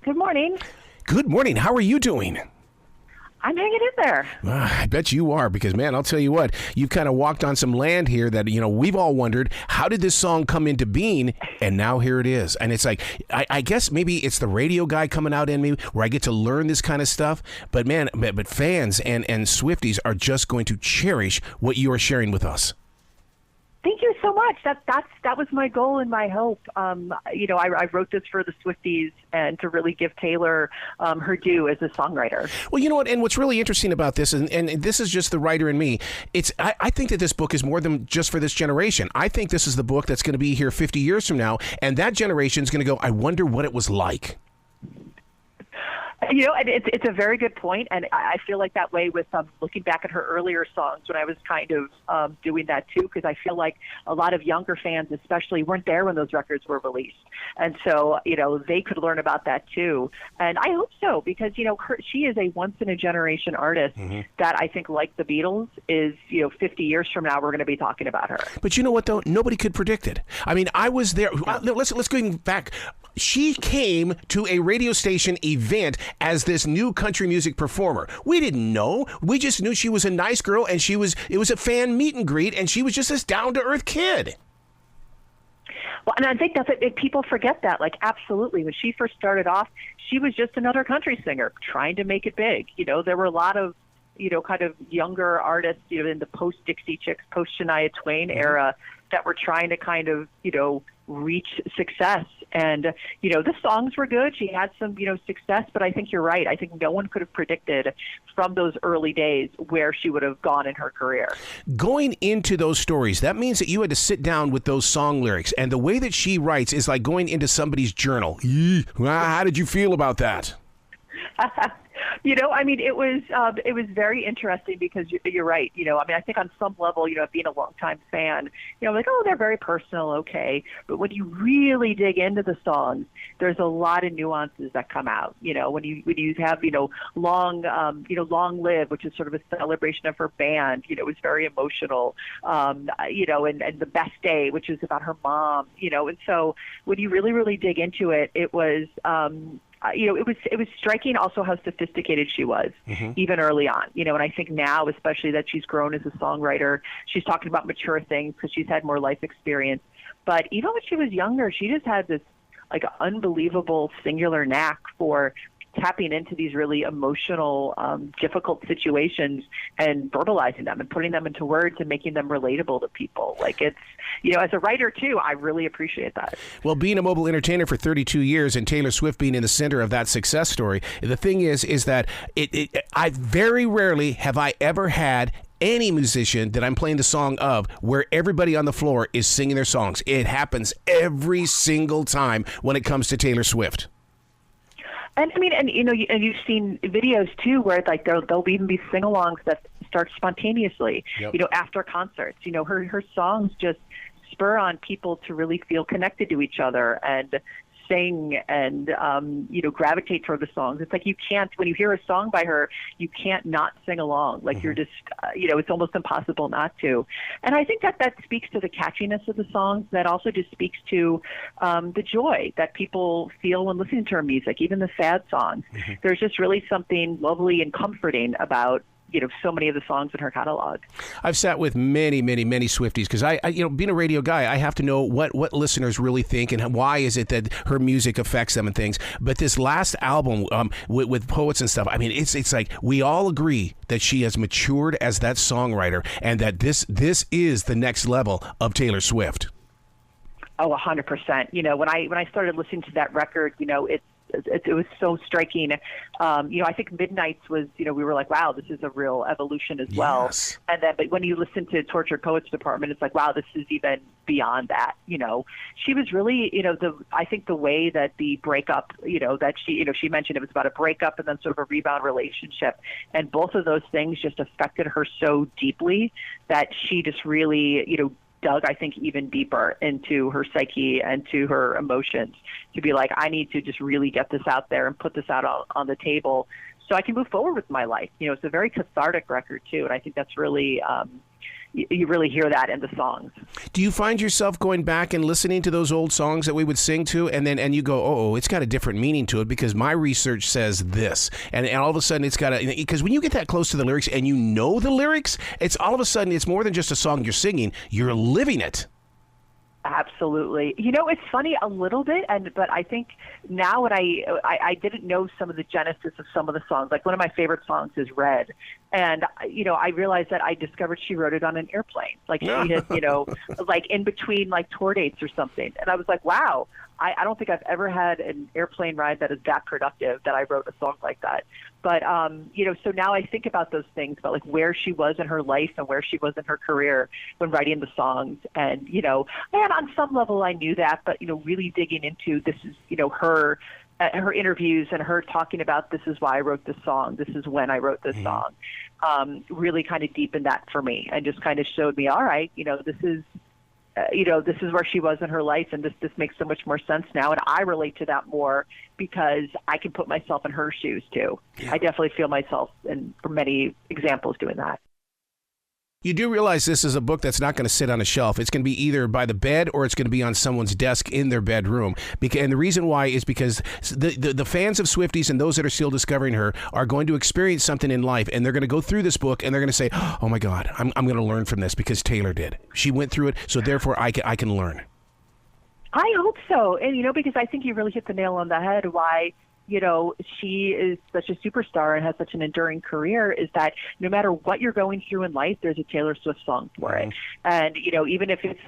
Good morning. Good morning. How are you doing? I'm hanging in there. I bet you are, because, man, I'll tell you what, you've kind of walked on some land here that, we've all wondered, how did this song come into being? And now here it is. And it's like, I guess maybe it's the radio guy coming out in me where I get to learn this kind of stuff. But, man, but fans and Swifties are just going to cherish what you are sharing with us. Thank you so much. That was my goal and my hope. I wrote this for the Swifties and to really give Taylor her due as a songwriter. Well, you know what? And what's really interesting about this, and this is just the writer in me, I think that this book is more than just for this generation. I think this is the book that's going to be here 50 years from now, and that generation is going to go, I wonder what it was like. It's a very good point, and I feel like that way with looking back at her earlier songs when I was kind of doing that too, because I feel like a lot of younger fans especially weren't there when those records were released. And so, they could learn about that too. And I hope so, because, she is a once-in-a-generation artist that I think, like the Beatles, is, 50 years from now, we're going to be talking about her. But you know what, though? Nobody could predict it. I mean, I was there. Let's go back. She came to a radio station event as this new country music performer. We didn't know. We just knew she was a nice girl, and it was a fan meet and greet, and she was just this down-to-earth kid. Well, and I think that's it. People forget that. Like, absolutely. When she first started off, she was just another country singer trying to make it big. There were a lot of, kind of younger artists, in the post-Dixie Chicks, post-Shania Twain era that were trying to kind of, reach success. And, the songs were good. She had some, success, but I think you're right. I think no one could have predicted from those early days where she would have gone in her career. Going into those stories, that means that you had to sit down with those song lyrics. And the way that she writes is like going into somebody's journal. How did you feel about that? It was very interesting because you're right. I think on some level, being a longtime fan, like, oh, they're very personal, okay. But when you really dig into the songs, there's a lot of nuances that come out. When you have, Long Live, which is sort of a celebration of her band, it was very emotional. And The Best Day, which is about her mom, and so when you really, really dig into it, it was, it was striking also how sophisticated she was, even early on. And I think now, especially that she's grown as a songwriter, she's talking about mature things because she's had more life experience. But even when she was younger, she just had this like unbelievable singular knack for tapping into these really emotional, difficult situations and verbalizing them and putting them into words and making them relatable to people. Like it's, as a writer too, I really appreciate that. Well, being a mobile entertainer for 32 years and Taylor Swift being in the center of that success story, the thing is that I very rarely have I ever had any musician that I'm playing the song of where everybody on the floor is singing their songs. It happens every single time when it comes to Taylor Swift. And you've seen videos too where like there'll even be sing-alongs that start spontaneously, after concerts. Her songs just spur on people to really feel connected to each other and sing and gravitate toward the songs. It's like you can't, when you hear a song by her, you can't not sing along. Like you're just it's almost impossible not to. And I think that speaks to the catchiness of the songs. That also just speaks to the joy that people feel when listening to her music, even the sad songs. There's just really something lovely and comforting about so many of the songs in her catalog. I've sat with many, many, many Swifties because I being a radio guy, I have to know what listeners really think and why is it that her music affects them and things. But this last album with Poets and stuff, I mean, it's like we all agree that she has matured as that songwriter and that this is the next level of Taylor Swift. Oh, 100%. When I started listening to that record, it was so striking. I think Midnight's was, we were like, wow, this is a real evolution as well. Yes. And then, but when you listen to Tortured Poets Department, it's like, wow, this is even beyond that. She was really, I think the way that the breakup, that she mentioned it was about a breakup and then sort of a rebound relationship. And both of those things just affected her so deeply that she just really, dug, I think, even deeper into her psyche and to her emotions to be like, I need to just really get this out there and put this out on the table so I can move forward with my life. It's a very cathartic record too. And I think that's really, you really hear that in the songs. Do you find yourself going back and listening to those old songs that we would sing to, and you go, oh, it's got a different meaning to it because my research says this, and all of a sudden it's got a, because when you get that close to the lyrics and you know the lyrics, it's all of a sudden it's more than just a song you're singing, you're living it. Absolutely. It's funny a little bit, but I think now when I didn't know some of the genesis of some of the songs. Like one of my favorite songs is Red. And, I realized that I discovered she wrote it on an airplane. Like she had, like in between like tour dates or something. And I was like, wow, I don't think I've ever had an airplane ride that is that productive that I wrote a song like that. But, so now I think about those things, about like where she was in her life and where she was in her career when writing the songs. And, and on some level I knew that, but, really digging into this is, her interviews and her talking about this is why I wrote this song, this is when I wrote this song, really kind of deepened that for me and just kind of showed me, all right, this is where she was in her life, and this makes so much more sense now, and I relate to that more because I can put myself in her shoes too. Yeah. I definitely feel myself in for many examples doing that. You do realize this is a book that's not going to sit on a shelf. It's going to be either by the bed or it's going to be on someone's desk in their bedroom. And the reason why is because the fans of Swifties and those that are still discovering her are going to experience something in life, and they're going to go through this book and they're going to say, oh my God, I'm going to learn from this because Taylor did. She went through it, so therefore I can learn. I hope so. And, because I think you really hit the nail on the head why she is such a superstar and has such an enduring career, is that no matter what you're going through in life, there's a Taylor Swift song for it. And, even if it's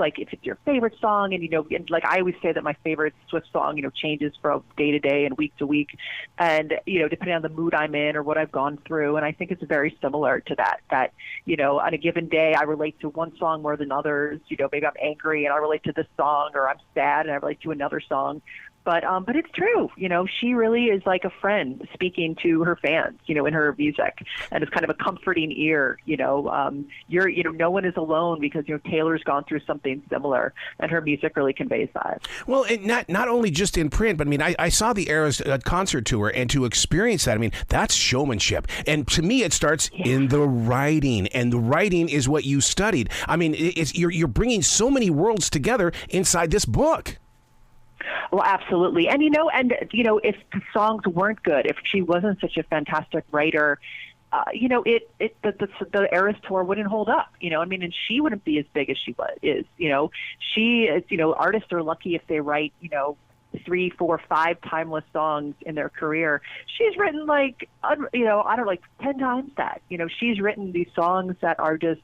your favorite song and, like I always say that my favorite Swift song, changes from day to day and week to week. And, depending on the mood I'm in or what I've gone through. And I think it's very similar to that, on a given day, I relate to one song more than others. Maybe I'm angry and I relate to this song, or I'm sad and I relate to another song. But it's true. She really is like a friend speaking to her fans, in her music, and it's kind of a comforting ear. No one is alone because Taylor's gone through something similar, and her music really conveys that. Well, not only just in print, but I saw the Eras concert tour, and to experience that, that's showmanship. And to me, it starts in the writing, and the writing is what you studied. You're bringing so many worlds together inside this book. Well, absolutely. And, if the songs weren't good, if she wasn't such a fantastic writer, the Eras tour wouldn't hold up, and she wouldn't be as big as she is. She is, artists are lucky if they write, 3, 4, 5 timeless songs in their career. She's written 10 times that. She's written these songs that are just,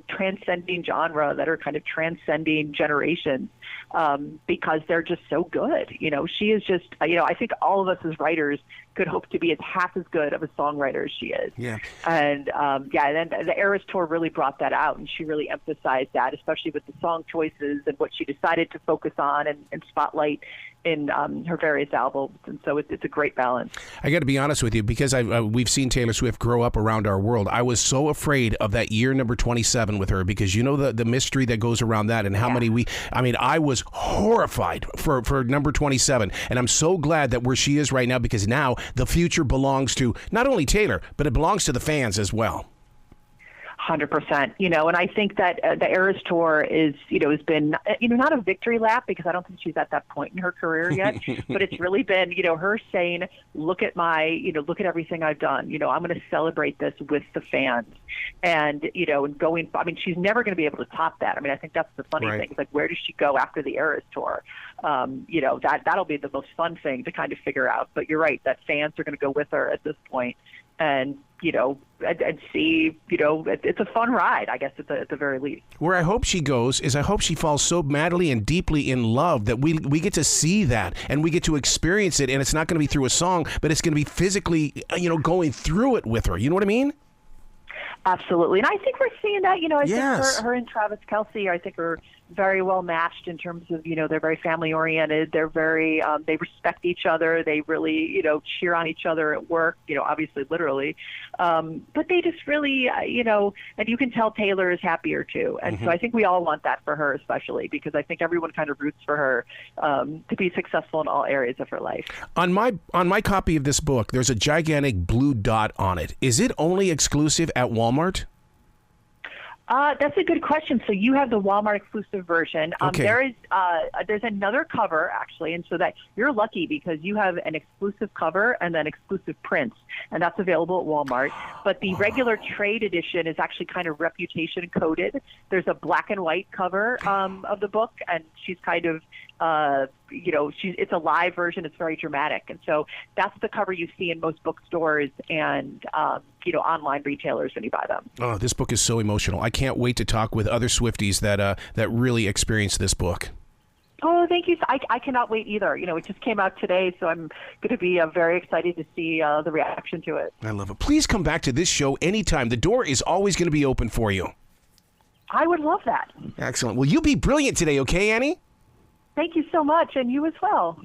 transcending genre, that are kind of transcending generations, because they're just so good. She is just, I think all of us as writers could hope to be as half as good of a songwriter as she is. Yeah. And, then the Eras tour really brought that out, and she really emphasized that, especially with the song choices and what she decided to focus on and spotlight in her various albums. And so it's a great balance. I got to be honest with you, because we've seen Taylor Swift grow up around our world. I was so afraid of that year number 27 with her, because the mystery that goes around that, and how many I was horrified for number 27. And I'm so glad that where she is right now, because now the future belongs to not only Taylor, but it belongs to the fans as well. 100%, and I think that the Eras tour is, has been, not a victory lap, because I don't think she's at that point in her career yet, but it's really been, her saying, look at look at everything I've done, I'm going to celebrate this with the fans, and, and going, she's never going to be able to top that. I think that's the funny thing. It's like, where does she go after the Eras tour? That'll be the most fun thing to kind of figure out, but you're right, that fans are going to go with her at this point. And, and see, it's a fun ride, I guess, at the very least. Where I hope she goes is I hope she falls so madly and deeply in love that we get to see that, and we get to experience it, and it's not going to be through a song, but it's going to be physically, going through it with her. You know what I mean? Absolutely. And I think we're seeing that, I think her and Travis Kelce, I think, are very well matched in terms of, they're very family oriented. They're very, they respect each other. They really, cheer on each other at work, obviously literally. But they just really, and you can tell Taylor is happier too. And so I think we all want that for her, especially because I think everyone kind of roots for her to be successful in all areas of her life. On my copy of this book, there's a gigantic blue dot on it. Is it only exclusive at Walmart? That's a good question. So you have the Walmart exclusive version. Okay. There's another cover actually, and so that you're lucky because you have an exclusive cover and then exclusive prints, and that's available at Walmart. But the regular trade edition is actually kind of reputation coded. There's a black and white cover of the book, and she's kind of it's a live version. It's very dramatic, and so that's the cover you see in most bookstores and online retailers when you buy them. Oh, this book is so emotional. I can't wait to talk with other Swifties that really experienced this book. Oh, thank you. I cannot wait either. It just came out today, so I'm going to be very excited to see the reaction to it. I love it. Please come back to this show anytime. The door is always going to be open for you. I would love that. Excellent. Well, you be brilliant today, okay, Annie? Thank you so much, and you as well.